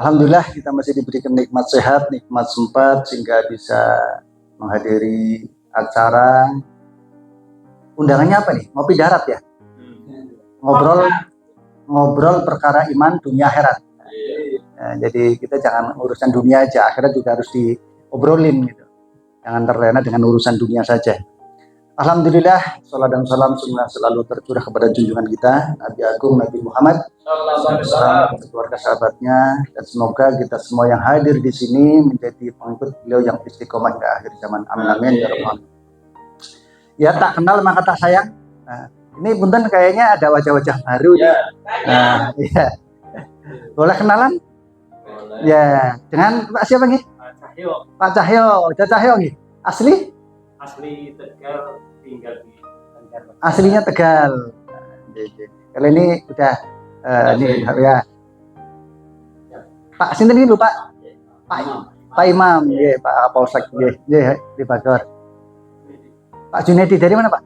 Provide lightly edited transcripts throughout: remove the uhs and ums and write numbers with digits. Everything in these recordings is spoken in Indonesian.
Alhamdulillah kita masih diberikan nikmat sehat, nikmat sempat sehingga bisa menghadiri acara. Undangannya apa nih? Ngopi darat ya? Ngobrol perkara iman dunia akhirat. Nah, jadi kita jangan urusan dunia aja, akhirat juga harus diobrolin gitu. Jangan terlena dengan urusan dunia saja. Alhamdulillah, salat dan salam selalu tercurah kepada junjungan kita Nabi Agung Nabi Muhammad SAW, keluarga sahabatnya, dan semoga kita semua yang hadir di sini menjadi pengikut beliau yang istiqomah hingga akhir zaman. Amin amin ya rabbal alamin. Ya, tak kenal maka tak sayang. Nah, ini punten kayaknya ada wajah-wajah baru ya. Nah, ya. Boleh kenalan? Boleh. Ya, dengan Pak siapa nih? Pak Cahyo. Pak Cahyo, Cahyo nih. Asli? Asli Tegal, tinggal di Tegal. Aslinya Tegal. Kalau ini udah ini ya. Pak sinten ini lho Pak? Pak Imam, nggih, Pak Kapolsek nggih, di Bogor. Pak Junedi dari mana Pak?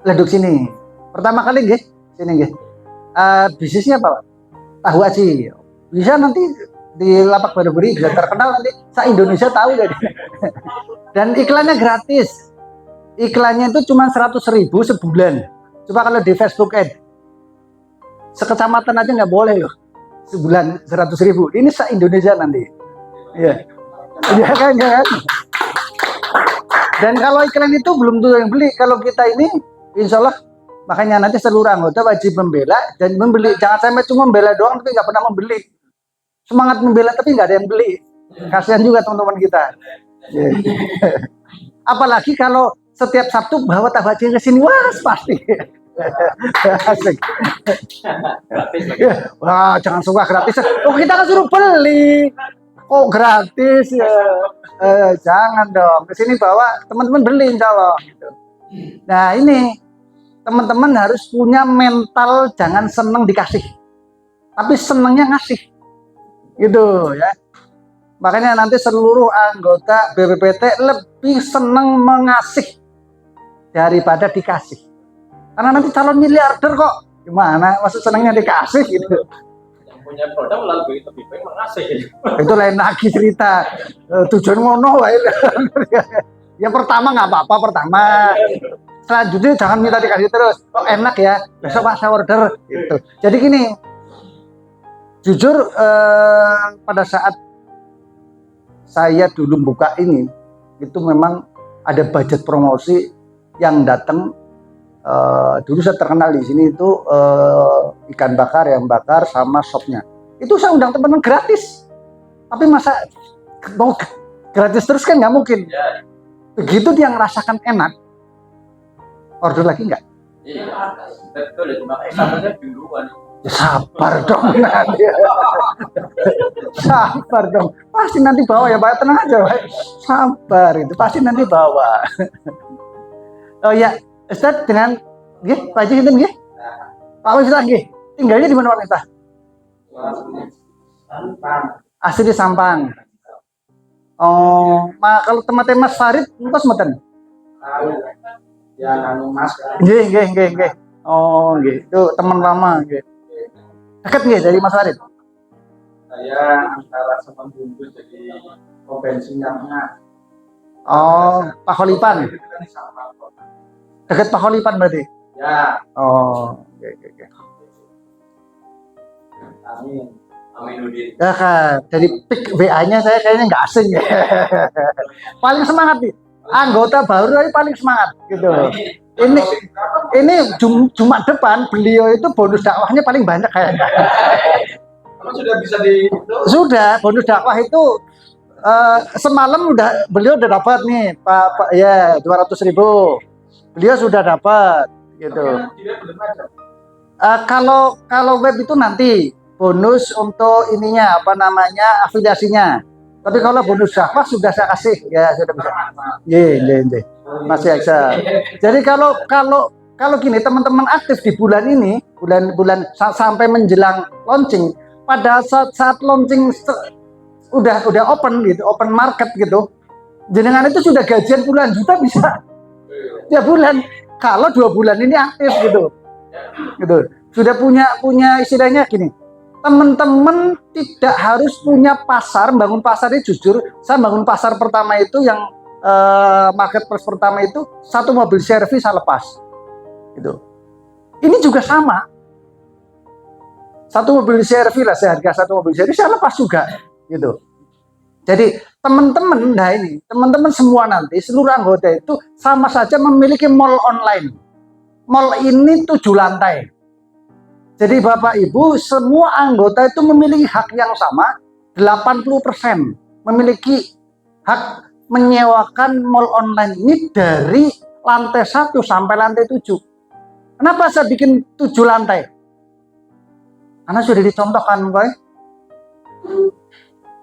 Leduk sini. Pertama kali nggih, sini nggih. Bisnisnya apa Pak? Tahu aci. Bisa nanti di Lapak Baru-Buri bisa terkenal nanti se-Indonesia tahu jadi. Dan iklannya gratis. Iklannya itu cuma 100.000 sebulan. Coba kalau di Facebook Ad. Sekecamatan aja nggak boleh loh. Sebulan 100.000. Ini se-Indonesia nanti. Iya. Iya kan, ya kan? Dan kalau iklan itu belum tentu yang beli. Kalau kita ini insya Allah, makanya nanti seluruh anggota wajib membela dan membeli. Jangan sampai cuma membela doang tapi nggak pernah membeli. Semangat membela tapi nggak ada yang beli. Kasihan juga teman-teman kita. Apalagi kalau setiap Sabtu bawa tabaci ke sini, wah pasti. Asik. Wah, jangan suka gratis. Oh, kita kan suruh beli. Oh, gratis ya. Jangan dong. Ke sini bawa teman-teman beli insya Allah. Nah, ini teman-teman harus punya mental jangan seneng dikasih. Tapi senengnya ngasih. Gitu ya. Makanya nanti seluruh anggota BPPT lebih seneng mengasih daripada dikasih. Karena nanti calon miliarder kok. Gimana? Maksud senengnya dikasih gitu. Yang punya produk lebih baik mengasih. Itu lain lagi cerita. Tujuan ngono wae. Yang pertama nggak apa-apa pertama. Selanjutnya jangan minta dikasih terus. Oh enak ya. Besok Pak saya order gitu. Jadi gini. Jujur pada saat saya dulu buka ini itu memang ada budget promosi yang datang. Dulu saya terkenal di sini itu ikan bakar yang bakar sama sopnya. Itu saya undang teman-teman gratis. Tapi masa mau gratis terus kan nggak mungkin. Begitu dia ngerasakan enak, order lagi nggak? Iya, betul. Makanya duluan. Ya, sabar dong nanti. Sabar dong. Pasti nanti bawa ya Pak, tenang aja Pak. Sabar itu pasti nanti bawa. Oh ya, Ustaz dengan nggih, Pak Haji sinten nggih? Pak Ustaz nggih. Tinggalnya di mana Pak Ustaz? Sampang. Asli di Sampang. Oh, kalau teman-teman Mas Farid engkos mboten? Ya kanu Mas. Nggih. Oh, nggih. Itu teman lama nggih. Dekat nggih dari Mas Farid? Saya antara Sampang Bungkus jadi bensin yang tengah. Oh, Pak Kholipan. Dekat Pak Kholipan berarti? Ya. Oh, oke. Amin. Aminuddin. Ya kan, dari pik WA-nya saya kayaknya nggak asing ya. Paling semangat nih. Anggota baru ini paling semangat gitu. Ini Jumat depan beliau itu bonus dakwahnya paling banyak kayaknya. Sudah bisa Sudah bonus dakwah itu semalam beliau udah dapat nih Pak ya 200.000. Beliau sudah dapat gitu. Kalau web itu nanti bonus untuk ininya apa namanya afiliasinya. Tapi kalau bonus dakwah sudah saya kasih ya sudah bisa. Iya. Masih bisa. Jadi kalau gini teman-teman aktif di bulan ini bulan sampai menjelang launching pada saat launching udah open gitu, open market gitu. Jenengan itu sudah gajian puluhan juta bisa. Ya bulan kalau 2 bulan ini aktif gitu. gitu. Sudah punya istilahnya gini, teman-teman tidak harus punya pasar, bangun pasar ini jujur, saya bangun pasar pertama itu yang marketplace pertama itu satu mobil servis saya lepas, gitu. Ini juga sama, satu mobil servis lah, seharga satu mobil servis saya lepas juga, gitu. Jadi teman-teman, nah ini teman-teman semua nanti seluruh anggota itu sama saja memiliki mall online. Mall ini 7 lantai. Jadi Bapak Ibu semua anggota itu memiliki hak yang sama, 80% memiliki hak menyewakan mall online ini dari lantai 1 sampai lantai 7. Kenapa saya bikin 7 lantai? Karena sudah dicontohkan oleh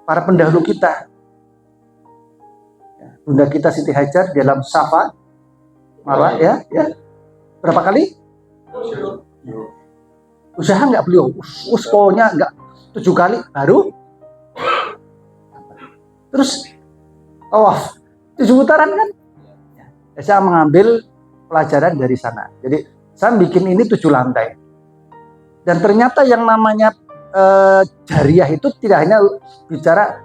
para pendahulu kita. Bunda kita Siti Hajar dalam Safa malah ya. Berapa kali? Usaha nggak beliau, pokoknya nggak 7 kali baru. Terus 7 putaran kan? Ya, saya mengambil pelajaran dari sana. Jadi saya bikin ini 7 lantai. Dan ternyata yang namanya jariah itu tidak hanya bicara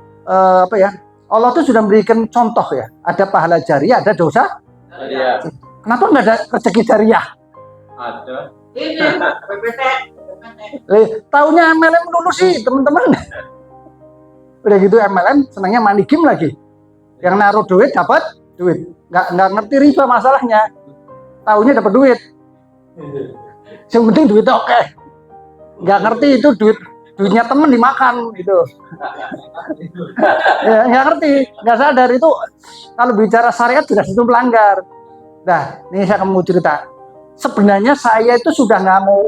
Allah tuh sudah memberikan contoh ya, ada pahala jariah, ada dosa jariah. Kenapa nggak ada rezeki jariah? Ada. Taunya MLM dulu sih teman-teman. Udah gitu MLM senangnya money game lagi, yang naruh duit dapat duit, nggak ngerti riba masalahnya, taunya dapat duit, yang penting duitnya oke. Nggak ngerti itu duitnya temen dimakan gitu. Ya, nggak ngerti, nggak sadar itu kalau bicara syariat sudah itu melanggar. Nah, ini saya mau cerita. Sebenarnya saya itu sudah nggak mau,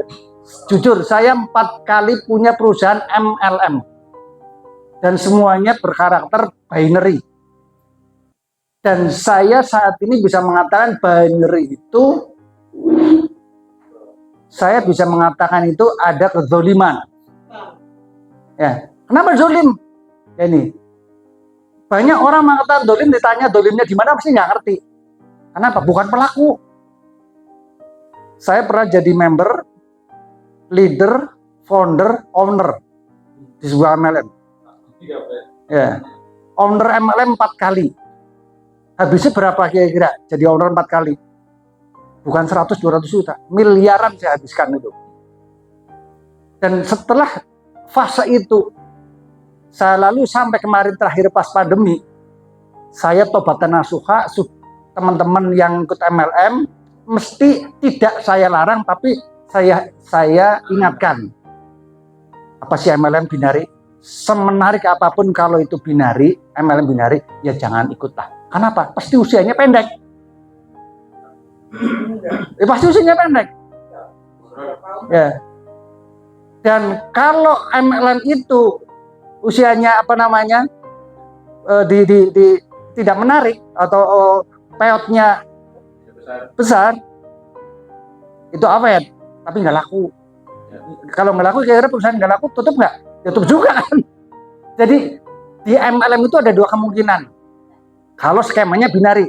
jujur saya 4 kali punya perusahaan MLM dan semuanya berkarakter binary. Dan saya saat ini bisa mengatakan binary itu, saya bisa mengatakan itu ada kezoliman. Ya, kenapa zolim? Ya ini, banyak orang mengatakan zolim, ditanya zolimnya di mana pasti nggak ngerti. Kenapa? Bukan pelaku. Saya pernah jadi member, leader, founder, owner di sebuah MLM. Ya, owner MLM 4 kali. Habisnya berapa kira-kira? Jadi owner 4 kali. Bukan 100-200 juta, miliaran saya habiskan itu. Dan setelah fase itu, saya lalu sampai kemarin terakhir pas pandemi, saya tobatan nasuha, teman-teman yang ikut MLM, mesti tidak saya larang, tapi saya ingatkan. Apa sih MLM binary? Semenarik apapun kalau itu binary, MLM binary, ya jangan ikutlah. Kenapa? Pasti usianya pendek. Pasti usianya pendek. Ya. Dan kalau MLM itu usianya tidak menarik atau payotnya besar, itu awet, tapi nggak laku. Kalau nggak laku, kira-kira perusahaan nggak laku, tutup nggak? Tutup juga kan. Jadi di MLM itu ada 2 kemungkinan. Kalau skemanya binary,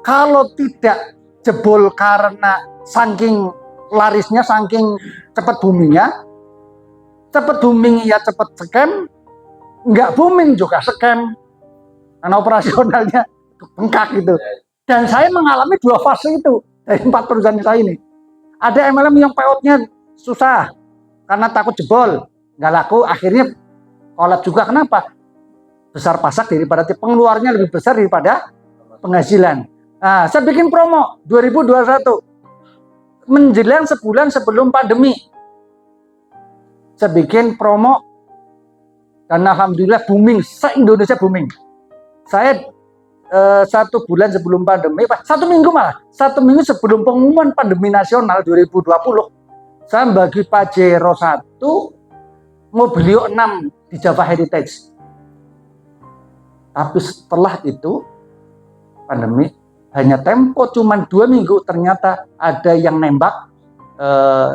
kalau tidak jebol karena saking larisnya, saking cepat boomingnya, cepat booming ya cepat scam, nggak booming juga scam, karena operasionalnya bengkak gitu. Dan saya mengalami 2 fase itu dari 4 perusahaan saya ini. Ada MLM yang payotnya susah karena takut jebol, nggak laku, akhirnya kolab juga. Kenapa? Besar pasak daripada pengeluarnya lebih besar daripada penghasilan. Nah, saya bikin promo 2021 menjelang sebulan sebelum pandemi. Saya bikin promo dan alhamdulillah booming, se-Indonesia booming. Saya 1 bulan sebelum pandemi, 1 minggu malah, 1 minggu sebelum pengumuman pandemi nasional 2020, saya bagi Pajero 1, Mobilio 6 di Java Heritage. Tapi setelah itu pandemi, hanya tempo cuman 2 minggu, ternyata ada yang nembak.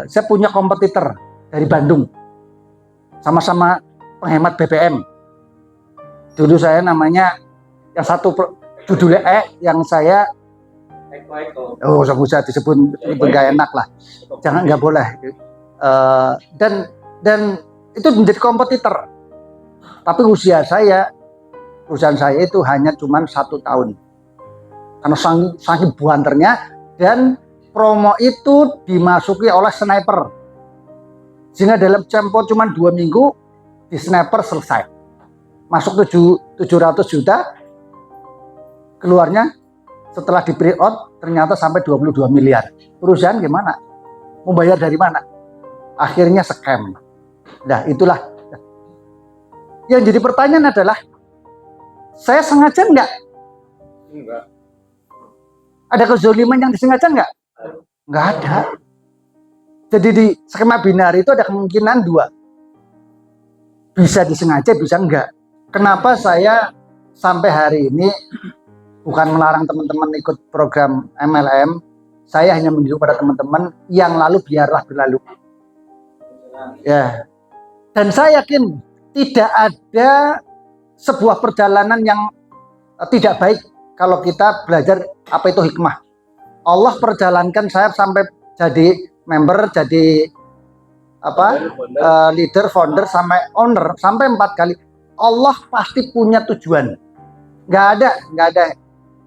Saya punya kompetitor dari Bandung, sama-sama penghemat BBM. Dulu saya namanya yang satu judulnya yang saya Oh, nggak usah disebut, itu nggak enak lah. Jangan, nggak boleh. Dan itu menjadi kompetitor. Tapi perusahaan saya itu hanya cuma 1 tahun. Karena saking buanternya, dan promo itu dimasuki oleh sniper. Sehingga dalam tempo cuma 2 minggu di sniper selesai. Masuk 700 juta, keluarnya setelah di pre-out ternyata sampai 22 miliar. Perusahaan gimana? Mau bayar dari mana? Akhirnya scam. Nah, itulah. Yang jadi pertanyaan adalah, saya sengaja enggak? Enggak. Ada kezoliman yang disengaja enggak? Enggak ada. Jadi di skema binari itu ada kemungkinan 2. Bisa disengaja, bisa enggak. Kenapa saya sampai hari ini bukan melarang teman-teman ikut program MLM, saya hanya menunjuk pada teman-teman yang lalu biarlah berlalu. Ya. Dan saya yakin tidak ada sebuah perjalanan yang tidak baik kalau kita belajar apa itu hikmah. Allah perjalankan saya sampai jadi member, jadi leader, founder, sampai owner, sampai 4 kali. Allah pasti punya tujuan. Nggak ada.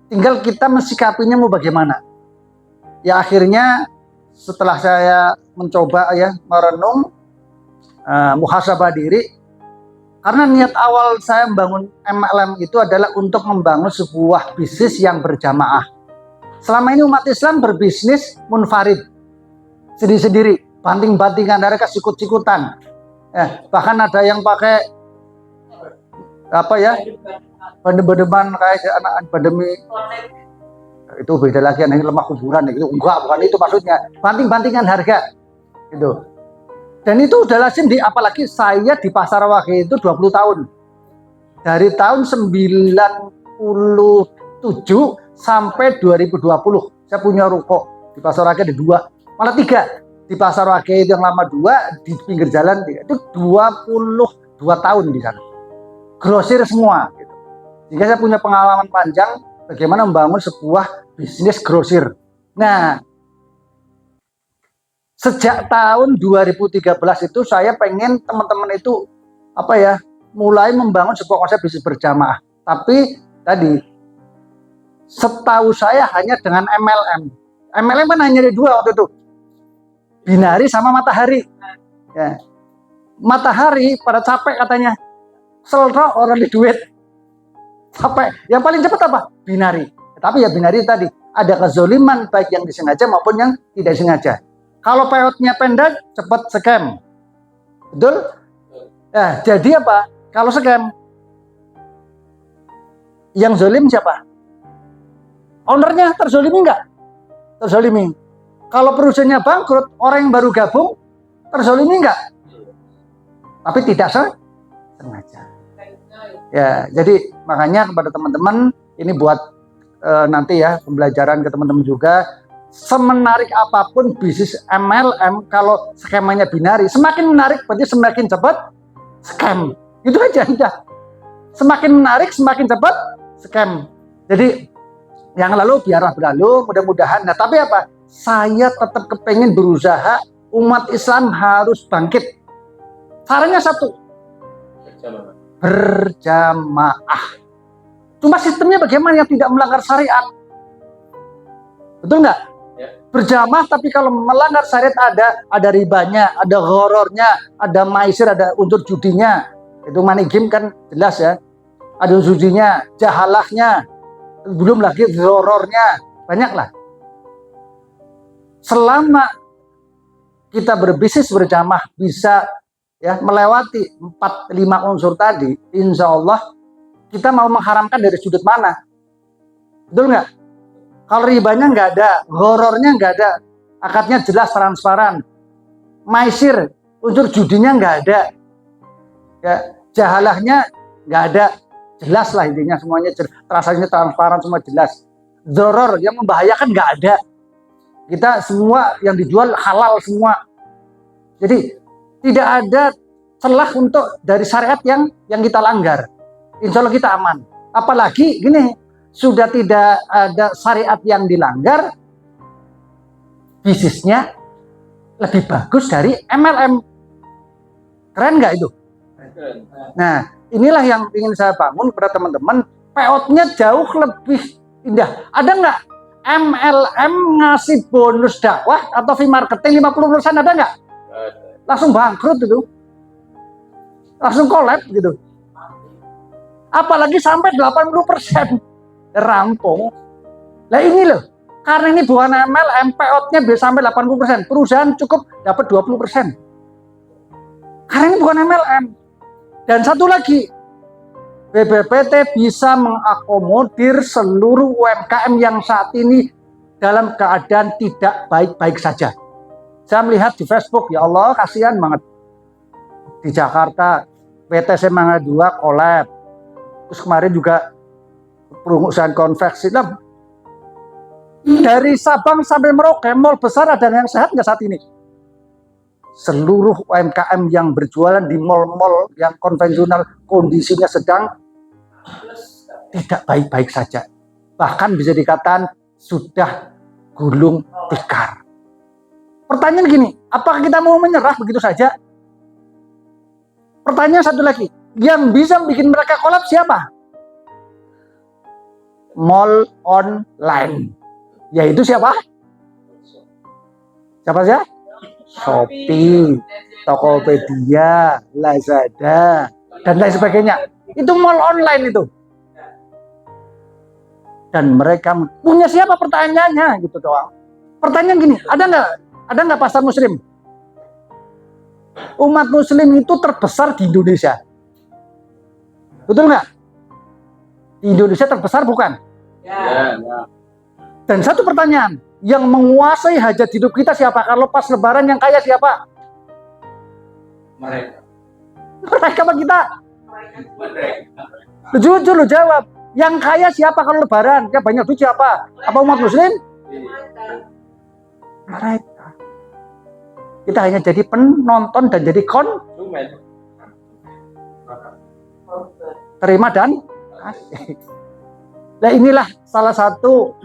Tinggal kita mensikapinya mau bagaimana. Ya akhirnya setelah saya mencoba merenung, muhasabah diri. Karena niat awal saya membangun MLM itu adalah untuk membangun sebuah bisnis yang berjamaah. Selama ini umat Islam berbisnis munfarid, sendiri-sendiri, banting-bantingan, ada sikut-sikutan. Bahkan ada yang pakai bandem-bandeman kayak anak pandemi. Itu beda lagi, yang lemah kuburan itu. Enggak, bukan itu maksudnya. Banting-bantingan harga. Gitu. Dan itu udah lazim apalagi saya di Pasar Wage itu 20 tahun. Dari tahun 97 sampai 2020 saya punya ruko di Pasar Wage, ada 2, malah 3. Di Pasar Wage itu yang lama 2, di pinggir jalan 3. Itu 22 tahun di sana. Grosir semua gitu. Sehingga saya punya pengalaman panjang bagaimana membangun sebuah bisnis grosir. Nah, sejak tahun 2013 itu saya pengen teman-teman itu mulai membangun sebuah konsep bisnis berjamaah. Tapi tadi setahu saya hanya dengan MLM. MLM kan hanya ada 2 waktu itu, binari sama matahari. Ya. Matahari pada capek katanya, selro orang di duit, capek. Yang paling cepat apa? Binari. Tapi ya binari tadi ada kezoliman baik yang disengaja maupun yang tidak disengaja. Kalau payoutnya pendek, cepat scam. Betul? Ya, jadi apa? Kalau scam, yang zolim siapa? Ownernya terzolimi enggak? Terzolimi. Kalau perusahaannya bangkrut, orang yang baru gabung terzolimi enggak? Tapi tidak sengaja. Ya, jadi makanya kepada teman-teman, ini buat nanti ya pembelajaran ke teman-teman juga. Semenarik apapun bisnis MLM, kalau skemanya binari, semakin menarik berarti semakin cepat scam. Itu aja udah. Semakin menarik, semakin cepat scam. Jadi yang lalu biarlah berlalu, mudah-mudahan. Nah, tapi apa? Saya tetap kepengen berusaha umat Islam harus bangkit. Caranya satu, berjamaah. Cuma sistemnya bagaimana yang tidak melanggar syariat? Betul nggak? Berjamaah, tapi kalau melanggar syariat ada ribanya, ada horornya, ada maisir, ada unsur judinya. Itu money game kan jelas ya. Ada unsur judinya, jahalahnya, belum lagi horornya, banyak lah. Selama kita berbisnis berjamaah bisa melewati 4-5 unsur tadi, insya Allah kita mau mengharamkan dari sudut mana? Betul nggak? Kalau ribanya nggak ada, horornya nggak ada, akadnya jelas transparan, maisir, unsur judinya nggak ada, ya, jahalahnya nggak ada, jelas lah intinya semuanya transaksinya transparan, semua jelas. Doror yang membahayakan nggak ada, kita semua yang dijual halal semua. Jadi tidak ada celah untuk dari syariat yang kita langgar. Insya Allah kita aman. Apalagi gini, sudah tidak ada syariat yang dilanggar, bisnisnya lebih bagus dari MLM. Keren nggak itu? Nah, inilah yang ingin saya bangun kepada teman-teman. Payoutnya jauh lebih indah. Ada nggak MLM ngasih bonus dakwah atau fee marketing 50%, ada nggak? Langsung bangkrut itu. Langsung collab gitu. Apalagi sampai 80% rampung. Nah ini loh, karena ini bukan MLM, payoutnya bisa sampai 80%. Perusahaan cukup dapat 20%. Karena ini bukan MLM. Dan satu lagi, BPPT bisa mengakomodir seluruh UMKM yang saat ini dalam keadaan tidak baik-baik saja. Saya melihat di Facebook, ya Allah kasihan banget. Di Jakarta, PT Semangga 2 collab. Terus kemarin juga perusahaan konveksi. Nah, dari Sabang sampai Merauke, mall besar ada yang sehat nggak saat ini? Seluruh UMKM yang berjualan di mall-mall yang konvensional kondisinya sedang tidak baik-baik saja. Bahkan bisa dikatakan sudah gulung tikar. Pertanyaan gini, apakah kita mau menyerah begitu saja? Pertanyaan satu lagi, yang bisa bikin mereka kolab siapa? Mall online. Yaitu siapa? Siapa sih? Shopee, Tokopedia, Lazada, dan lain sebagainya. Itu mall online itu. Dan mereka punya siapa, pertanyaannya gitu doang. Pertanyaan gini, ada nggak pasar muslim? Umat muslim itu terbesar di Indonesia. Betul nggak? Di Indonesia terbesar bukan? Ya. Dan satu pertanyaan, yang menguasai hajat hidup kita siapa? Kalau pas lebaran yang kaya siapa? Mereka. Mereka apa kita? Mereka. Jujur lu jawab. Yang kaya siapa kalau lebaran? Yang banyak duit siapa? Apa umat muslim? Mereka. Kita hanya jadi penonton dan jadi konsumen. Terima dan kasih. Nah inilah salah satu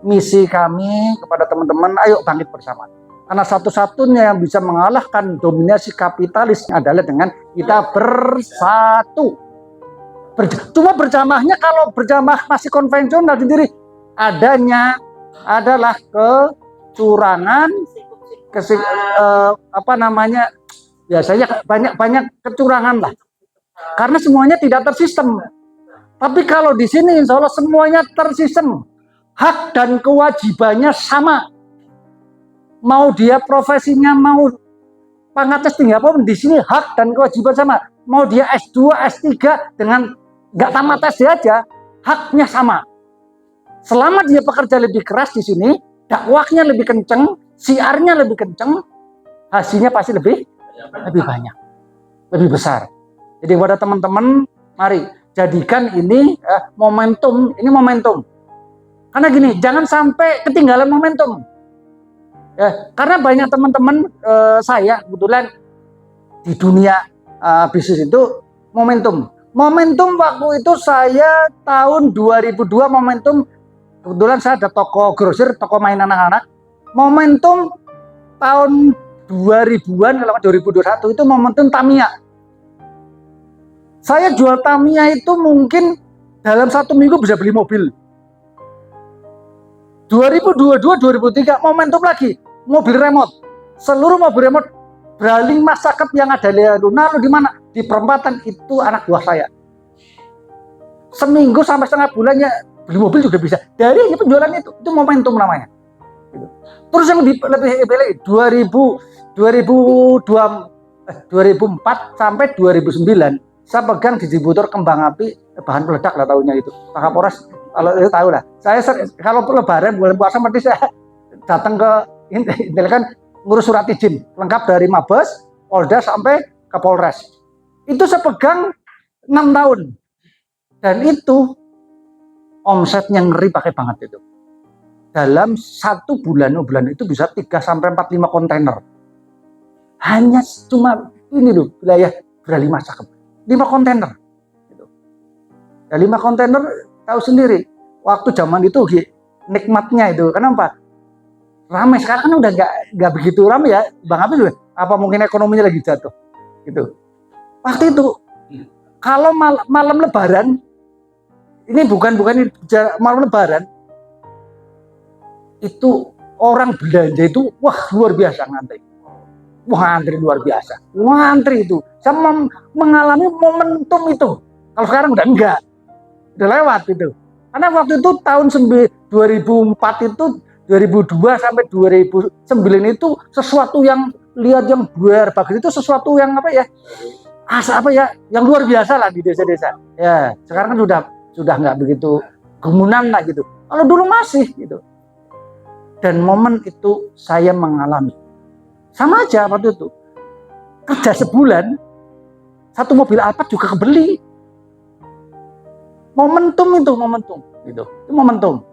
misi kami kepada teman-teman, ayo bangkit bersama. Karena satu-satunya yang bisa mengalahkan dominasi kapitalis adalah dengan kita bersatu. Cuma berjamaahnya, kalau berjamaah masih konvensional sendiri, adanya adalah kecurangan, biasanya banyak kecurangan lah. Karena semuanya tidak tersistem. Tapi kalau di sini insya Allah semuanya tersistem. Hak dan kewajibannya sama. Mau dia profesinya, mau pangkatnya tinggi apapun, di sini hak dan kewajiban sama. Mau dia S2, S3 dengan nggak tamat SD aja, haknya sama. Selama dia bekerja lebih keras di sini, dakwahnya lebih kenceng, siarnya lebih kenceng, hasilnya pasti lebih banyak, lebih besar. Jadi kepada teman-teman, mari jadikan ini momentum. Ini momentum. Karena gini, jangan sampai ketinggalan momentum. Ya, karena banyak teman-teman saya kebetulan di dunia bisnis itu momentum. Momentum waktu itu saya tahun 2002 momentum. Kebetulan saya ada toko grosir, toko mainan anak-anak. Momentum tahun 2000-an, kalau 2021 itu momentum Tamiya. Saya jual Tamiya itu mungkin dalam 1 minggu bisa beli mobil. 2022-2003 momentum lagi, mobil remote. Seluruh mobil remote beralih masyarakat yang ada di Luna, di mana? Di perempatan itu anak buah saya. Seminggu sampai setengah bulannya beli mobil juga bisa. Dari penjualan itu momentum namanya. Terus yang lebih 2004 sampai 2009 saya pegang distributor kembang api bahan peledak lah tahunya itu. Pak Kapolres kalau tahu lah. Saya kalau lebaran bulan puasa mesti saya datang ke ini kan ngurus surat izin lengkap dari Mabes, Polda sampai Kapolres. Itu saya pegang 6 tahun. Dan itu omsetnya ngeri pakai banget itu. Dalam 1 bulan itu bisa 3 sampai 4, 5 kontainer. Hanya cuma ini loh, wilayah Berali Masakep. 5 kontainer. Gitu. Ya 5 kontainer tahu sendiri. Waktu zaman itu nikmatnya itu. Kenapa? Ramai. Sekarang kan udah nggak begitu ramai ya, Bang Abid. Apa mungkin ekonominya lagi jatuh? Gitu. Waktu itu kalau malam Lebaran, ini bukan malam Lebaran, itu orang belanja itu wah luar biasa ngantri. Wah antri luar biasa. Wah antri itu. Sama mengalami momentum itu. Kalau sekarang udah enggak. Udah lewat itu. Karena waktu itu tahun 2004 itu 2002 sampai 2009 itu sesuatu yang lihat yang luar bagus itu sesuatu yang apa ya? Apa ya? Yang luar biasa lah di desa-desa. Ya, sekarang kan sudah nggak begitu gumunan lah gitu. Kalau dulu masih gitu. Dan momen itu saya mengalami. Sama aja waktu itu. Kerja sebulan, satu mobil Alphard juga kebeli. Momentum itu gitu. Itu momentum.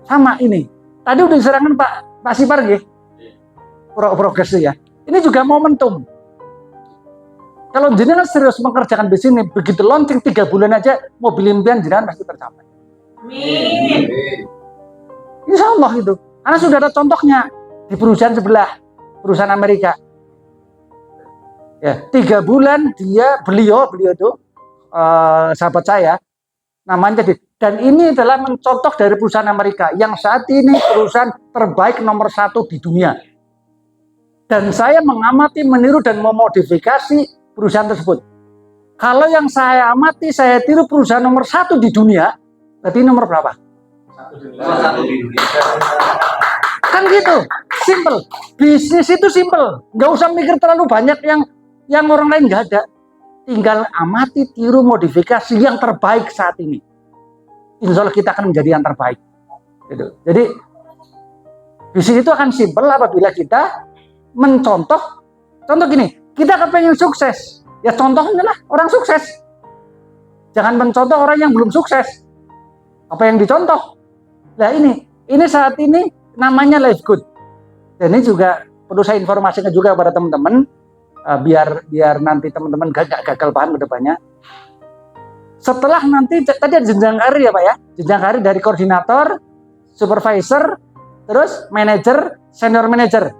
Sama ini. Tadi udah diserahkan Pak Sipar nggih. Progres ya. Ini juga momentum. Kalau jenengan serius mengerjakan bisnis ini, begitu launching 3 bulan aja mobil impian jenengan pasti tercapai. Amin. Insya Allah itu. Karena sudah ada contohnya di perusahaan sebelah, perusahaan Amerika. Ya, 3 bulan beliau itu sahabat saya, namanya dan ini adalah mencontoh dari perusahaan Amerika yang saat ini perusahaan terbaik nomor 1 di dunia. Dan saya mengamati, meniru dan memodifikasi perusahaan tersebut. Kalau yang saya amati, saya tiru perusahaan nomor 1 di dunia, berarti nomor berapa? Nomor 1 di dunia. Kan gitu, simple. Bisnis itu simple, nggak usah mikir terlalu banyak yang orang lain nggak ada. Tinggal amati, tiru, modifikasi yang terbaik saat ini. Insya Allah kita akan menjadi yang terbaik. Gitu. Jadi bisnis itu akan simple apabila kita mencontoh. Contoh gini, kita kepengen sukses, ya contohnya lah orang sukses. Jangan mencontoh orang yang belum sukses. Apa yang dicontoh? Nah ini saat ini namanya Life Good. Dan ini juga perlu saya informasikan juga kepada teman-teman biar nanti teman-teman gak gagal paham ke depannya. Setelah nanti tadi ada jenjang karir ya Pak ya, jenjang karir dari koordinator, supervisor, terus manajer, senior manager.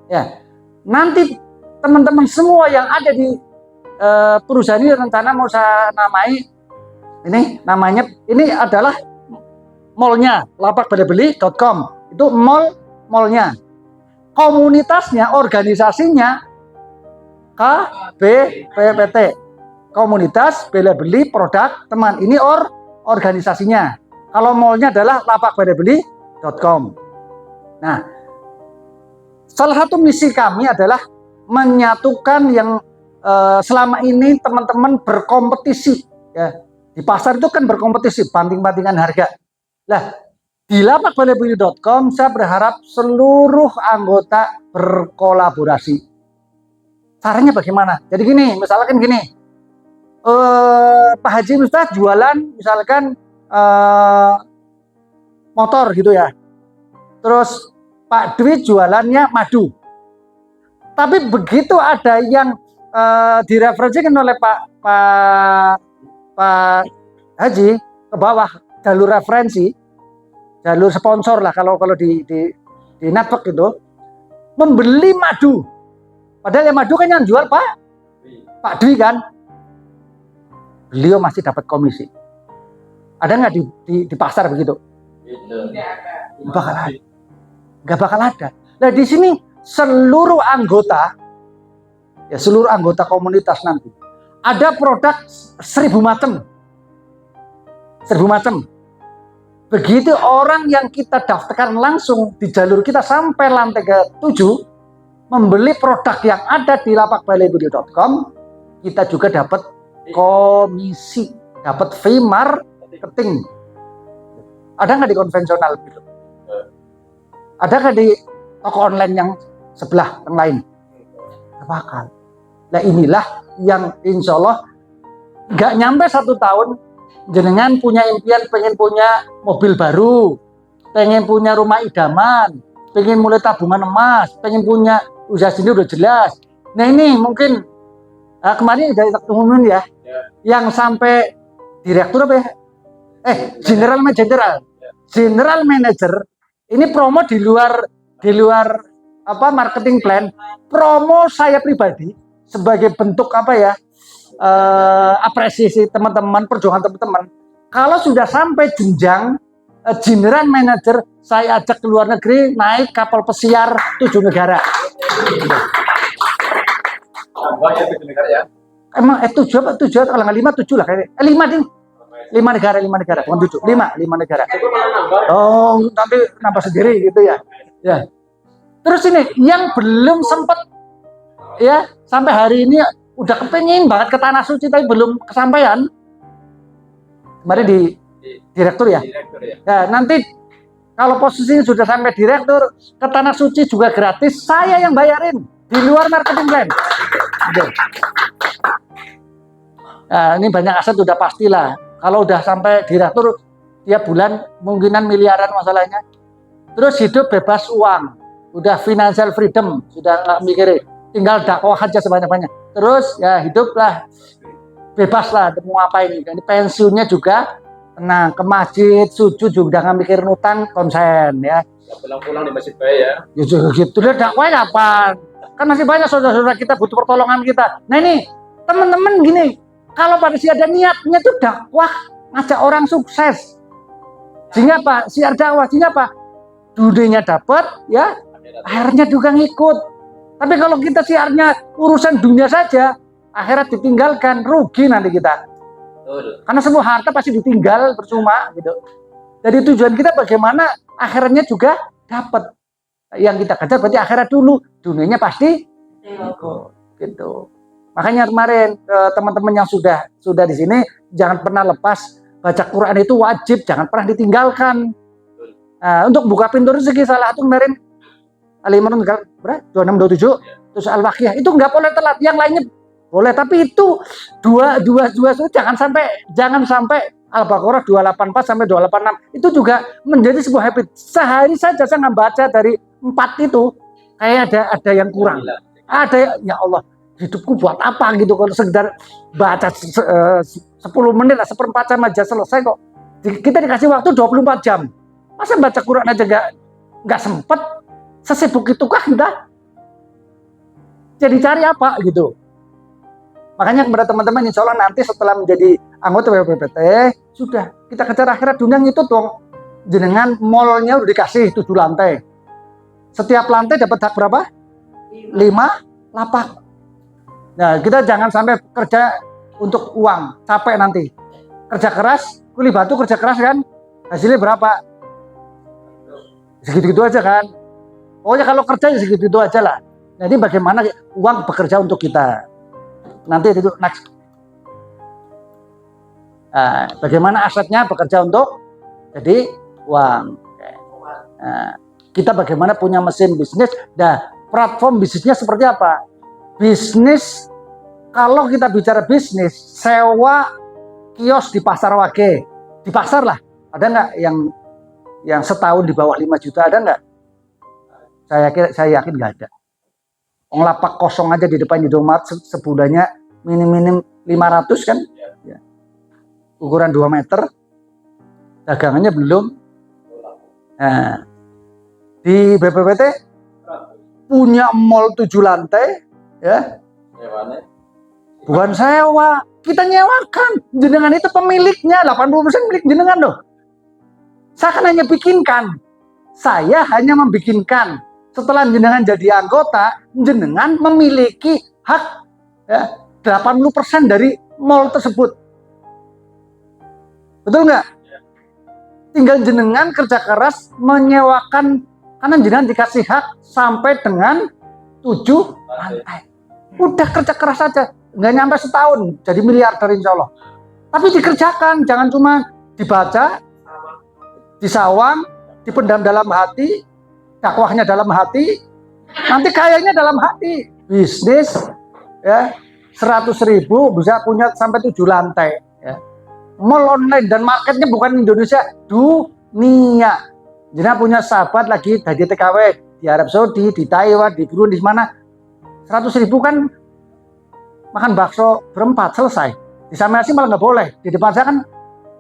Ya, nanti teman-teman semua yang ada di perusahaan ini rencana mau saya namai ini adalah mallnya lapakbelebeli.com. Itu mallnya, komunitasnya, organisasinya KBPPT, komunitas bela beli produk teman. Ini organisasinya. Kalau mallnya adalah lapakbelebeli.com. Nah, salah satu misi kami adalah menyatukan yang selama ini teman-teman berkompetisi ya. Di pasar itu kan berkompetisi, banting-bantingan harga. Lah, di lapakbelebeli.com saya berharap seluruh anggota berkolaborasi. Caranya bagaimana? Jadi gini, misalkan gini, Pak Haji Miftah jualan misalkan motor gitu ya. Terus Pak Dwi jualannya madu. Tapi begitu ada yang direferensikan oleh Pak Haji ke bawah jalur referensi, jalur sponsor lah kalau di network itu, membeli madu. Padahal yang madu kan yang jual Pak Dwi kan. Beliau masih dapat komisi. Ada nggak di pasar begitu? Nggak bakal ada. Nah di sini seluruh anggota komunitas nanti ada produk 1000 macam. Begitu orang yang kita daftarkan langsung di jalur kita sampai lantai ke-7 membeli produk yang ada di lapakbelebeli.com, kita juga dapat komisi, dapat fee marketing. Ada nggak di konvensional gitu? Ada nggak di toko online yang sebelah yang lain? Nggak bakal. Nah inilah yang insya Allah nggak nyampe 1 tahun jenengan punya impian pengen punya mobil baru, pengen punya rumah idaman, pengen mulai tabungan emas, pengen punya usaha sendiri udah jelas. Nah ini mungkin kemarin dari umumnya ya, yang sampai direktur apa ya, General manager ini promo di luar apa marketing plan, promo saya pribadi sebagai bentuk apa ya, apresiasi teman-teman, perjuangan teman-teman. Kalau sudah sampai jenjang general manager, saya ajak ke luar negeri naik kapal pesiar 7 negara. Banyak 7 negara ya. Emang 7 apa 7 kalau nggak 5 7 lah kayaknya. 5 ding. 5 negara, bukan 7. 5 negara. Oh, nanti nambah sendiri gitu ya. Ya. Terus ini yang belum sempat ya sampai hari ini udah kepengen banget ke tanah suci tapi belum kesampaian. Kemarin di direktur ya. Ya, nanti kalau posisinya sudah sampai direktur ke tanah suci juga gratis, saya yang bayarin di luar marketing plan. Nah, ini banyak aset udah pastilah. Kalau udah sampai direktur tiap bulan kemungkinan miliaran masalahnya. Terus hidup bebas uang, udah financial freedom, sudah nggak mikirin, tinggal dakwah aja sebanyak-banyak. Terus ya hiduplah bebas lah, mau apa ini. Dan pensiunnya juga tenang, ke masjid, sujud juga nggak mikirin utang, konsen ya. Pulang-pulang di masjid ya. Ya gitu deh, dakwah kapan? Kan masih banyak saudara-saudara kita butuh pertolongan kita. Nah ini teman-teman gini, kalau pada si ada niatnya tuh dakwah, ngajak orang sukses. Sehingga apa? Siar dakwah, sehingga apa? Dunianya dapat, ya, akhirnya juga ngikut. Tapi kalau kita siarnya urusan dunia saja, akhirat ditinggalkan, rugi nanti kita. Karena semua harta pasti ditinggal, percuma gitu. Jadi tujuan kita bagaimana akhiratnya juga dapat. Yang kita kejar berarti akhirat dulu, dunianya pasti gitu. Makanya kemarin teman-teman yang sudah di sini jangan pernah lepas baca Quran, itu wajib, jangan pernah ditinggalkan. Nah, untuk buka pintu rezeki salah satu kemarin Al-Imran 2627 terus Al-Waqiah itu nggak boleh telat, yang lainnya boleh, tapi itu dua jangan sampai Al-Baqarah 284 sampai 286 itu juga menjadi sebuah habit. Sehari saja saya nggak baca dari 4 itu kayak ada yang kurang. Ada ya Allah, hidupku buat apa gitu kalau sekedar baca 10 menit lah, seperempat jam aja selesai kok. Kita dikasih waktu 24 jam. Masa baca Quran aja nggak sempet? Sesibuk itu kah kita? Jadi cari apa gitu. Makanya kepada teman-teman, insya Allah nanti setelah menjadi anggota WPPT, sudah kita kejar akhirat dunia itu dong. Jenengan mallnya udah dikasih 7 lantai. Setiap lantai dapat hak berapa? 5 lapak. Nah, kita jangan sampai kerja untuk uang, capek nanti. Kerja keras, kuli batu kerja keras kan, hasilnya berapa? Segitu-gitu aja kan. Pokoknya kalau kerja ya segitu-gitu aja lah. Nah, ini bagaimana uang bekerja untuk kita. Nanti itu next. Nah, bagaimana asetnya bekerja untuk jadi uang. Nah, kita bagaimana punya mesin bisnis. Nah, platform bisnisnya seperti apa? Bisnis, kalau kita bicara bisnis, sewa kios di pasar Wage, di pasar lah. Ada nggak yang setahun di bawah 5 juta, ada nggak? Saya yakin nggak ada. Lapak kosong aja di depan Indomaret sebulannya minim 500 kan, ya. Ukuran 2 meter, dagangannya belum. Nah, di BPPT punya mall 7 lantai, ya, bukan sewa, kita nyewakan. Jenengan itu pemiliknya, 80% milik jenengan loh. Saya kan hanya bikinkan, saya hanya membikinkan. Setelah jenengan jadi anggota, jenengan memiliki hak ya, 80% dari mall tersebut. Betul nggak? Tinggal jenengan kerja keras menyewakan, karena jenengan dikasih hak sampai dengan 7 lantai. Udah kerja keras saja, nggak nyampe setahun jadi miliarder insya Allah. Tapi dikerjakan, jangan cuma dibaca, disawang, dipendam dalam hati, dakwahnya dalam hati, nanti kayaknya dalam hati. Bisnis ya 100.000 bisa punya sampai 7 lantai ya. Mall online dan marketnya bukan Indonesia, dunia. Jadi punya sahabat lagi dari TKW di Arab Saudi, di Taiwan, di Brunei, di mana 100.000 kan makan bakso berempat selesai. Di Sami Asih malah nggak boleh. Di depan saya kan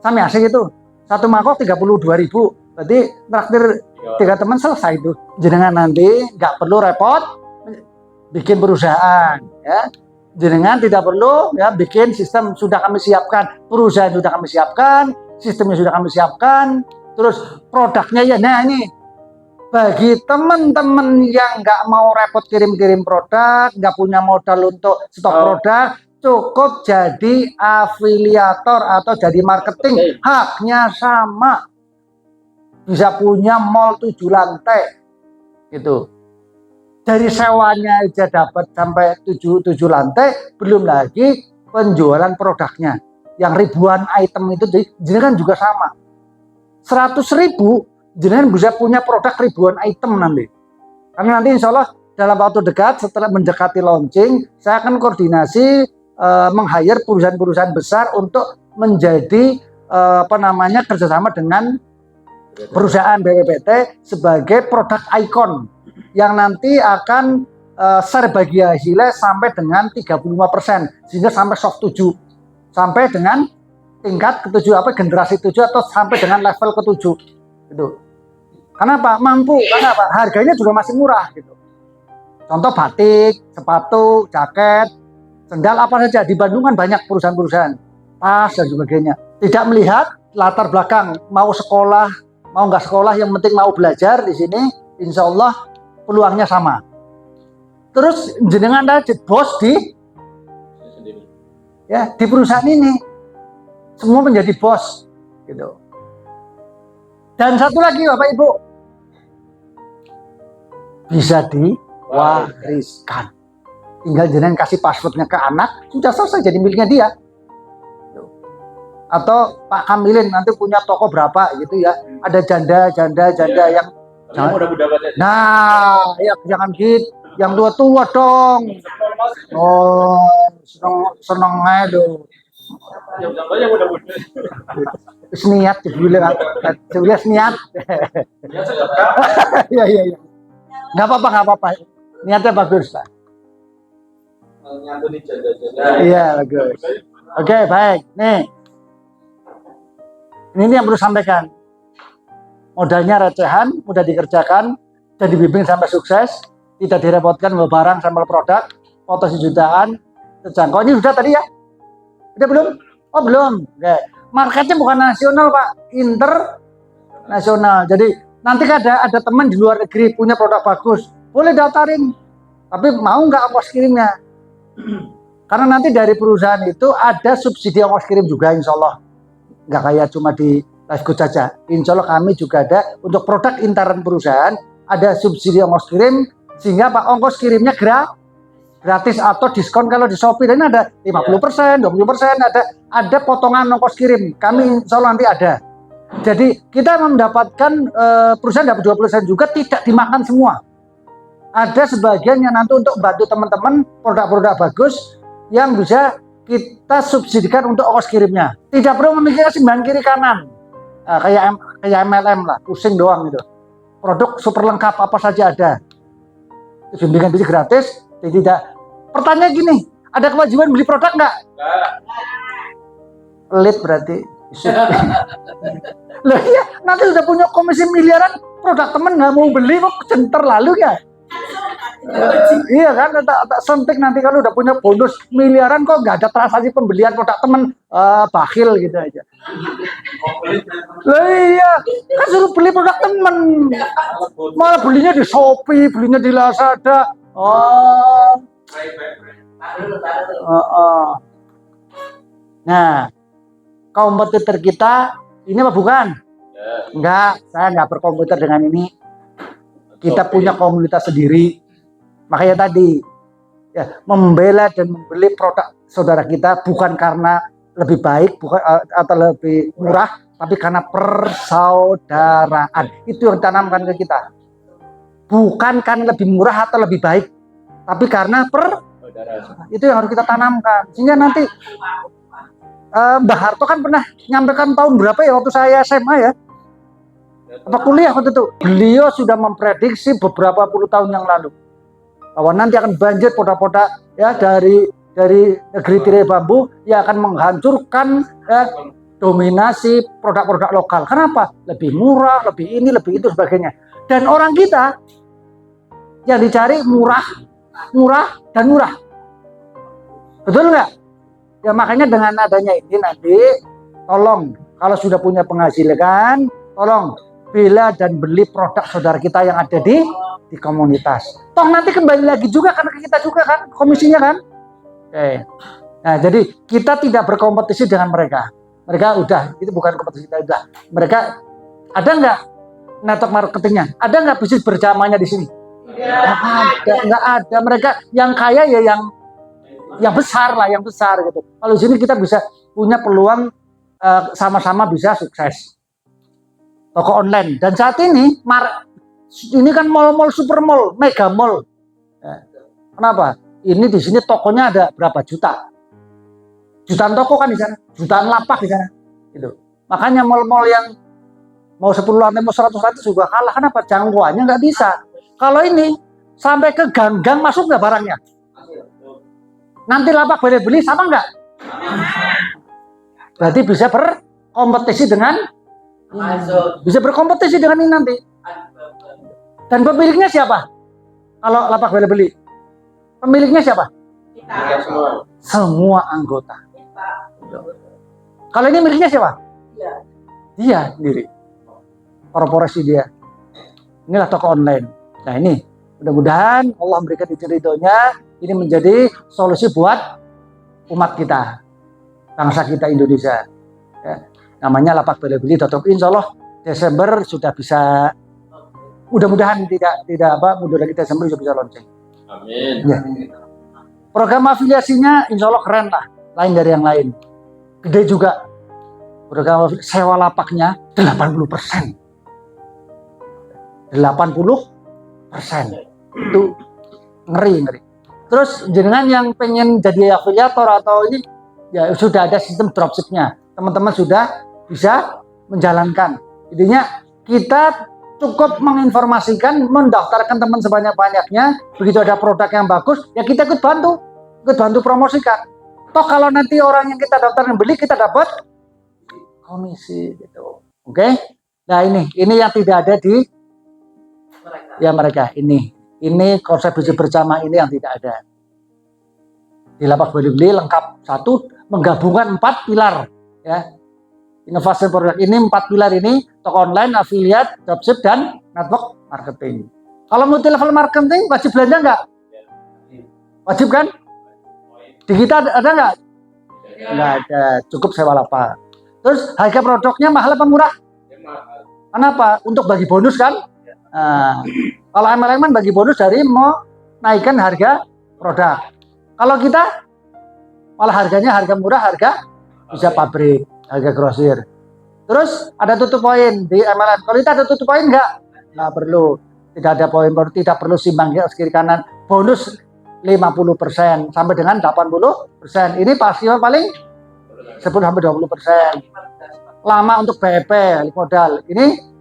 Sami Asih itu Satu mangkok 32.000. Berarti traktir 3 teman selesai itu. Jenengan nanti nggak perlu repot bikin perusahaan, ya. Jenengan tidak perlu ya bikin sistem, sudah kami siapkan, perusahaan sudah kami siapkan, sistemnya sudah kami siapkan, terus produknya ya. Nah ini bagi teman-teman yang nggak mau repot kirim-kirim produk, nggak punya modal untuk stok produk, cukup jadi afiliator atau jadi marketing. Haknya sama. Bisa punya mall 7 lantai. Gitu. Dari sewanya aja dapat sampai 7 lantai, belum lagi penjualan produknya. Yang ribuan item itu jenengan juga sama. 100.000 jenengan bisa punya produk ribuan item nanti. Karena nanti insya Allah dalam waktu dekat setelah mendekati launching, saya akan koordinasi meng-hire perusahaan-perusahaan besar untuk menjadi kerjasama dengan perusahaan BPPT sebagai produk ikon yang nanti akan share bagi hasilnya sampai dengan 35%, sehingga sampai soft 7, sampai dengan tingkat ke-7 generasi 7 atau sampai dengan level ke-7 gitu. Kenapa? Mampu. Kenapa? Harganya juga masih murah gitu. Contoh batik, sepatu, jaket, sendal, apa saja. Di Bandung kan banyak perusahaan-perusahaan, tas dan sebagainya. Tidak melihat latar belakang, mau sekolah, mau nggak sekolah, yang penting mau belajar di sini, insya Allah peluangnya sama. Terus jenengan aja bos di perusahaan ini, semua menjadi bos gitu. Dan satu lagi Bapak Ibu, bisa diwariskan. Tinggal jenengan kasih passwordnya ke anak, sudah selesai jadi miliknya dia. Atau Pak Kamilin nanti punya toko berapa gitu ya, ada janda yang nah ya jangan gitu, yang tua dong. Oh seneng aja dong. Niat bilang niat. Iya. Nggak apa-apa. Niatnya bagus, Pak. Iya, bagus. Oke, baik. Nih. Ini yang perlu sampaikan. Modalnya recehan, mudah dikerjakan, dan dibimbing sampai sukses. Tidak direpotkan bawa barang sampai produk, foto sejutaan, terjangkau. Ini sudah tadi ya? Udah belum? Oh belum. Oke. Marketnya bukan nasional Pak, internasional. Jadi nanti ada teman di luar negeri punya produk bagus, boleh daftarin. Tapi mau nggak ongkos kirimnya? Karena nanti dari perusahaan itu ada subsidi ongkos kirim juga, insya Allah. Nggak kayak cuma di Lifegood saja. Insya Allah kami juga ada untuk produk intern perusahaan, ada subsidi ongkos kirim, sehingga Pak ongkos kirimnya gratis atau diskon kalau di Shopee. Dan ada 50%, 20%, ada potongan ongkos kirim. Kami insya Allah nanti ada. Jadi kita mendapatkan perusahaan dapat 20% juga, tidak dimakan semua. Ada sebagian yang nanti untuk bantu teman-teman produk-produk bagus yang bisa kita subsidikan untuk ongkos kirimnya. Tidak perlu memikirkan simpan kiri kanan. Kayak MLM lah, pusing doang gitu. Produk super lengkap apa saja ada. Bimbingan bisnis gratis, tidak. Pertanyaan gini, ada kewajiban beli produk nggak? Pelit berarti. Loh iya, nanti udah punya komisi miliaran, produk temen nggak mau beli kok center lalu ya? Iya kan, tak sentik nanti kalau udah punya bonus miliaran kok nggak ada transaksi pembelian produk temen, bakhil gitu aja. Loh iya, kan suruh beli produk temen, malah belinya di Shopee, belinya di Lazada. Nah, kompetitor kita ini apa bukan? Enggak, saya nggak berkompetitor dengan ini. Kita punya komunitas sendiri. Makanya tadi ya, membela dan membeli produk saudara kita bukan karena lebih baik, bukan atau lebih murah, tapi karena persaudaraan. Itu yang ditanamkan ke kita. Bukan karena lebih murah atau lebih baik, tapi karena itu yang harus kita tanamkan. Sehingga nanti Mbah Harto kan pernah nyampaikan tahun berapa ya waktu saya SMA ya, apa kuliah waktu itu, beliau sudah memprediksi beberapa puluh tahun yang lalu bahwa nanti akan banjir produk-produk ya dari negeri tirai bambu yang akan menghancurkan dominasi produk-produk lokal. Kenapa? Lebih murah, lebih ini, lebih itu sebagainya. Dan orang kita yang dicari murah, murah dan murah. Betul nggak? Ya makanya dengan adanya ini nanti tolong kalau sudah punya penghasilan, tolong bela dan beli produk saudara kita yang ada di komunitas. Toh nanti kembali lagi juga karena kita juga kan komisinya kan. Oke. Nah, jadi kita tidak berkompetisi dengan mereka. Mereka udah, itu bukan kompetisi kita udah. Mereka ada nggak network marketingnya? Ada nggak bisnis bersamanya di sini? Nggak ada. Mereka yang kaya ya yang besar lah, yang besar gitu. Kalau di sini kita bisa punya peluang sama-sama bisa sukses. Toko online dan saat ini kan mall-mall, super mall, mega mall. Kenapa? Ini di sini tokonya ada berapa juta? Jutaan toko kan di sana, jutaan lapak di sana. Gitu. Makanya mall-mall yang mau 10 lantai, mau 100 lantai juga kalah. Kenapa? Jangkauannya nggak bisa. Kalau ini sampai ke gang-gang masuk nggak barangnya? Nanti lapak beli sama nggak? Berarti bisa berkompetisi dengan ini nanti. Dan pemiliknya siapa? Kalau lapak beli, pemiliknya siapa? Semua anggota. Kalau ini miliknya siapa? Dia sendiri. Korporasi dia. Inilah toko online. Nah ini, mudah-mudahan Allah memberikan izin ridhonya. Ini menjadi solusi buat umat kita, bangsa kita Indonesia. Ya. Namanya lapakbeli.com. Insya Allah Desember sudah bisa. Mudah-mudahan tidak mundur lagi Desember sudah bisa launching. Amin. Ya. Program afiliasinya insya Allah keren lah, lain dari yang lain. Gede juga. Program sewa lapaknya 80%. 80%. Itu ngeri. Terus jenengan yang pengen jadi afiliator atau ini, ya sudah ada sistem dropshipnya. Teman-teman sudah bisa menjalankan. Intinya kita cukup menginformasikan, mendaftarkan teman sebanyak-banyaknya. Begitu ada produk yang bagus, ya kita ikut bantu promosikan. Toh kalau nanti orang yang kita daftar yang beli, kita dapat komisi gitu. Oke? Nah ini yang tidak ada di mereka ini. Ini konsep bisnis bersama ini yang tidak ada. Di lapak beli lengkap. Satu, menggabungkan 4 pilar. Ya. Inovasi produk ini 4 pilar ini, toko online, affiliate, dropship, dan network marketing. Kalau multi level marketing, wajib belanja nggak? Wajib kan? Di kita ada nggak? Nggak ada, cukup sewa lapak. Terus harga produknya mahal apa murah? Kenapa? Untuk bagi bonus kan? Nah, kalau MLM bagi bonus dari mau naikkan harga produk. Kalau kita malah harganya harga murah, harga bisa pabrik, harga grosir. Terus ada tutup poin di MLM. Kalau kita ada tutup poin nggak perlu. Tidak ada poin baru, tidak perlu simbang kiri kanan. Bonus 50% sampai dengan 80%. Ini pasti paling 10-20%. Lama untuk BEP modal. Ini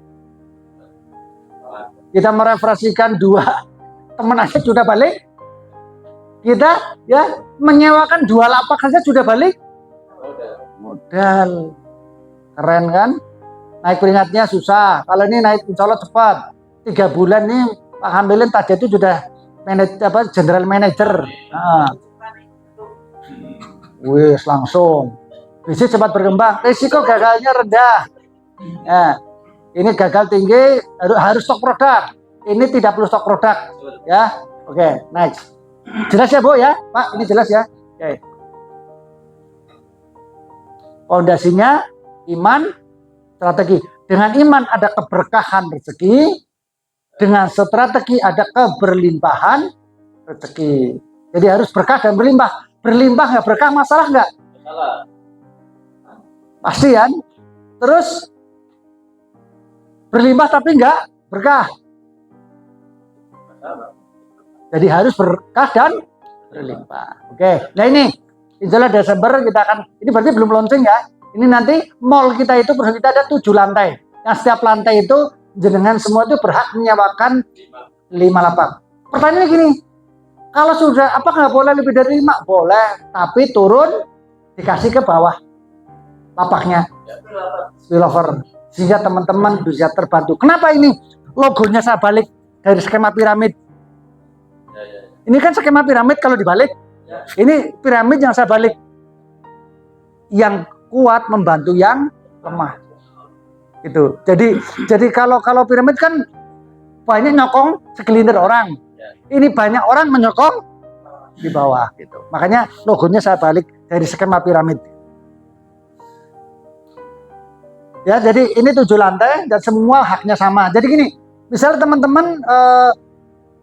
kita mereferensikan 2 teman aja sudah balik. Kita ya menyewakan 2 lapak saja sudah balik modal. Keren kan? Naik peringkatnya susah. Kalau ini naik insya Allah cepat. 3 bulan nih Pak Hamilin tadi itu sudah general manager. Nah. Wis langsung. Bisnis cepat berkembang. Risiko gagalnya rendah. Ya. Ini gagal tinggi, harus stok produk. Ini tidak perlu stok produk, ya. Oke, next. Jelas ya, Bu ya, Pak? Ini jelas ya. Oke. Fondasinya iman, strategi. Dengan iman ada keberkahan rezeki, dengan strategi ada keberlimpahan rezeki. Jadi harus berkah dan berlimpah. Berlimpah nggak berkah, masalah nggak? Pasti kan? Terus berlimpah tapi enggak berkah. Jadi harus berkah dan berlimpah. Oke. Nah ini insya Allah Desember kita akan, ini berarti belum launching ya. Ini nanti mall kita itu perusahaan kita ada 7 lantai. Yang setiap lantai itu jenengan semua itu berhak menyewakan 5 lapak. Pertanyaannya gini, kalau sudah apa nggak boleh lebih dari 5? Boleh, tapi turun dikasih ke bawah. lapaknya spillover, sehingga teman-teman bisa terbantu. Kenapa ini logonya saya balik dari skema piramid? Ini kan skema piramid kalau dibalik, ini piramid yang saya balik. Yang kuat membantu yang lemah. Itu. Jadi kalau piramid kan banyak nyokong segelintir orang. Ini banyak orang menyokong di bawah gitu. Makanya logonya saya balik dari skema piramid. Ya, jadi ini 7 lantai dan semua haknya sama. Jadi gini, misalnya teman-teman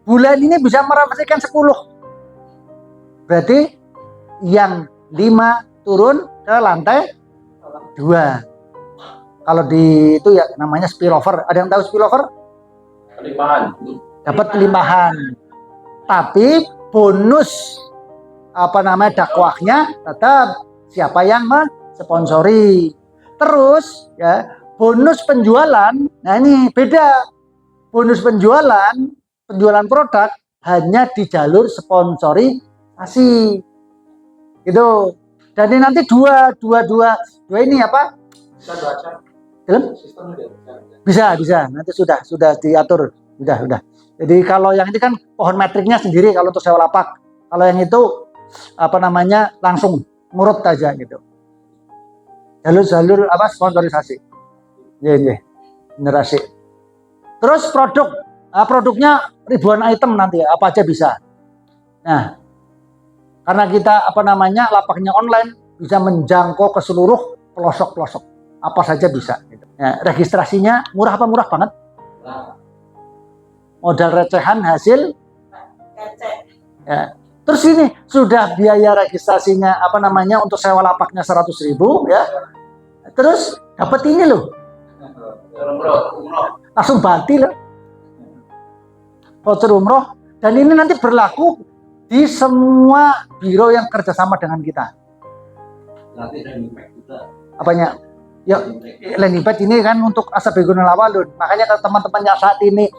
bulan ini bisa merefleksikan 10. Berarti yang 5 turun ke lantai 2. Kalau di itu ya namanya spillover. Ada yang tahu spillover? Kelimpahan. Dapat kelimpahan. Tapi bonus dakwahnya tetap siapa yang mensponsori. Terus ya, bonus penjualan. Nah, ini beda. Bonus penjualan produk hanya di jalur sponsorisasi. Gitu. Dan ini nanti dua ini apa? Bisa. Nanti sudah diatur. Sudah. Jadi kalau yang ini kan pohon metriknya sendiri kalau untuk sewa lapak. Kalau yang itu langsung ngurut aja gitu. Jalur sponsorisasi. Iya. Generasi. Terus produknya ribuan item nanti ya, apa aja bisa. Nah, karena kita lapaknya online, bisa menjangkau ke seluruh pelosok-pelosok. Apa saja bisa gitu. Ya, registrasinya murah banget? Modal recehan hasil ya. Terus ini sudah biaya registrasinya untuk sewa lapaknya 100.000 ya. Terus dapat ini loh. Langsung bati loh. Voucher umroh, dan ini nanti berlaku di semua biro yang kerjasama dengan kita. Apanya? Ya, landing pad ini kan untuk Ashabul Awalun. Makanya kalau teman-teman yang saat ini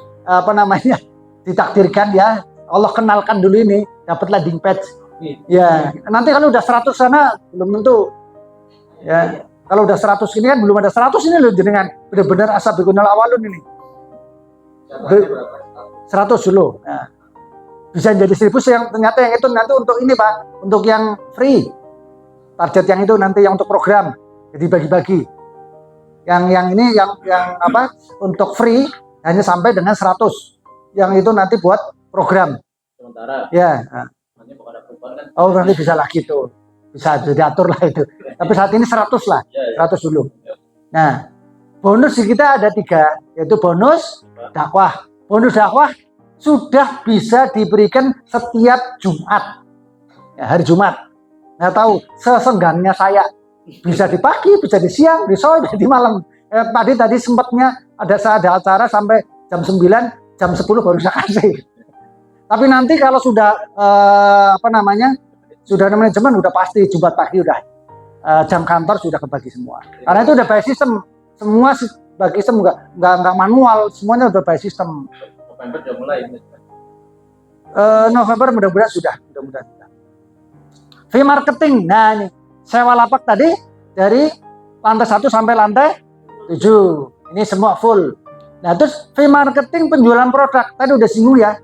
ditakdirkan ya, Allah kenalkan dulu ini, dapat landing pad. Ya, nanti kalau udah 100 sana belum tentu. Ya, kalau udah 100 ini kan belum ada 100 ini loh jenengan. Benar-benar Ashabul Awalun ini. 100 dulu. Nah, bisa jadi 1000 yang ternyata yang itu nanti untuk ini Pak, untuk yang free. Target yang itu nanti yang untuk program. Jadi bagi-bagi. Yang ini yang untuk free hanya sampai dengan 100. Yang itu nanti buat program. Sementara. Ya. Nah. Oh, nanti bisa lagi tuh. Bisa diatur lah itu. Tapi saat ini 100 lah. 100 dulu. Nah, bonus kita ada 3, yaitu bonus dakwah. Bonus dakwah sudah bisa diberikan setiap Jumat. Ya, hari Jumat. Nggak tahu, sesenggangnya saya. Bisa di pagi, bisa di siang, di sore, di malam. Tadi sempatnya saya ada acara sampai jam 9, jam 10 baru saya kasih. Tapi nanti kalau sudah sudah manajemen udah pasti Jumat pagi udah jam kantor sudah kebagi semua. Karena itu udah by system. Semua bagi sistem nggak manual, semuanya udah by system. November udah mulai. November mudah-mudahan sudah. Fee marketing. Nah, ini sewa lapak tadi dari lantai 1 sampai lantai 7. Ini semua full. Nah, terus fee marketing penjualan produk. Tadi udah singgung ya.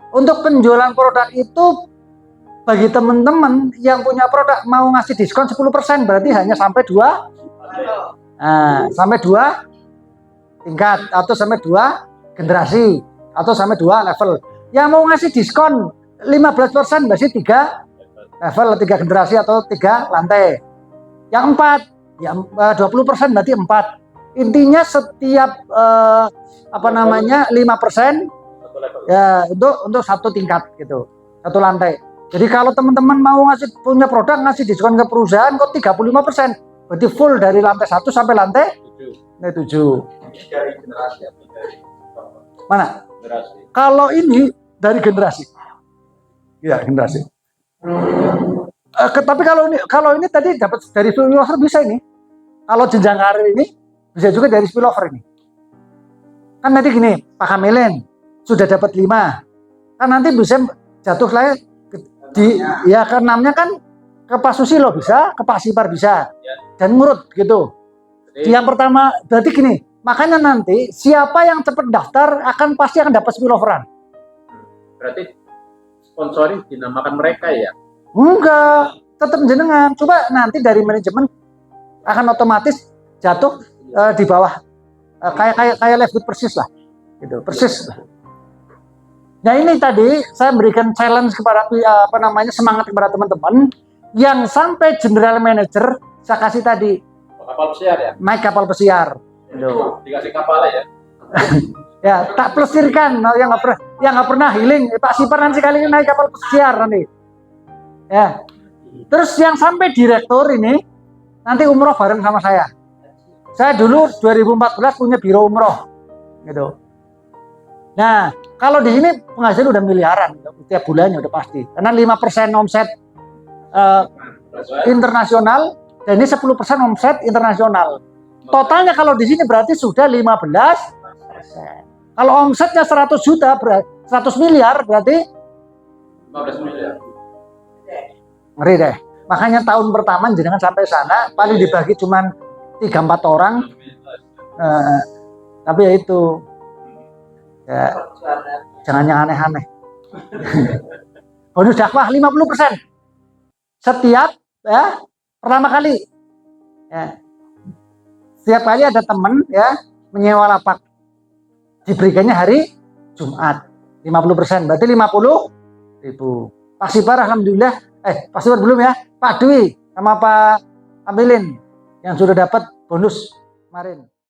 Untuk penjualan produk itu bagi teman-teman yang punya produk mau ngasih diskon 10%, berarti hanya sampai 2. Nah, sampai 2 tingkat atau sampai 2 generasi atau sampai 2 level. Yang mau ngasih diskon 15% berarti 3 level, 3 generasi atau 3 lantai. Yang 4 ya 20% berarti 4. Intinya setiap 5% ya untuk 1 tingkat gitu, 1 lantai. Jadi kalau teman-teman mau punya produk ngasih diskon ke perusahaan kok 35%, berarti full dari lantai 1 sampai lantai 7. Dari generasi atau dari mana? generasi. Kalau ini dari generasi. Ya, generasi. Tapi kalau ini tadi dapat dari spillover bisa ini. Kalau jenjang karir ini bisa juga dari spillover ini. Kan nanti gini, Pak Kamilin sudah dapat 5. Kan nanti bisa jatuh lagi ke 6-nya kan ke Pak Susilo bisa, ke Pak Sipar bisa, Ya. dan ngurut gitu. Jadi, Yang pertama, berarti gini, makanya nanti siapa yang cepat daftar pasti akan dapat spilloveran. berarti sponsoring dinamakan mereka ya. Enggak, tetap jenengan. Coba nanti dari manajemen akan otomatis jatuh di bawah kayak Live Good persis lah, gitu, persis. Nah ini tadi saya berikan challenge kepada semangat kepada teman-teman yang sampai general manager saya kasih tadi Kapal pesiar ya. naik kapal pesiar. Gitu. Dikasih kapal ya. Ya tak plesirkan yang nggak pernah healing Pak Sipar nanti kali ini naik kapal pesiar nanti. Ya. Terus yang sampai direktur ini nanti umroh bareng sama saya. Saya dulu 2014 punya biro umroh, gitu. Nah kalau di sini penghasilan udah miliaran tiap bulannya udah pasti. Karena 5% omset internasional dan ini 10% omset internasional. Totalnya kalau di sini berarti sudah 15%. Kalau omsetnya 100 juta, 100 miliar berarti 15 miliar. ngeri deh. Makanya tahun pertama jangan sampai sana, paling dibagi cuman 3-4 orang. Tapi ya itu, ya, jangan yang aneh-aneh. Bonus dakwah 50%. Setiap ya pertama kali. Ya. Setiap kali ada teman ya menyewa lapak. Diberikannya hari Jumat 50%, berarti 50.000. Pak Sipar alhamdulillah, Pak Sipar belum ya, Pak Dwi sama Pak Amilin yang sudah dapat bonus kemarin.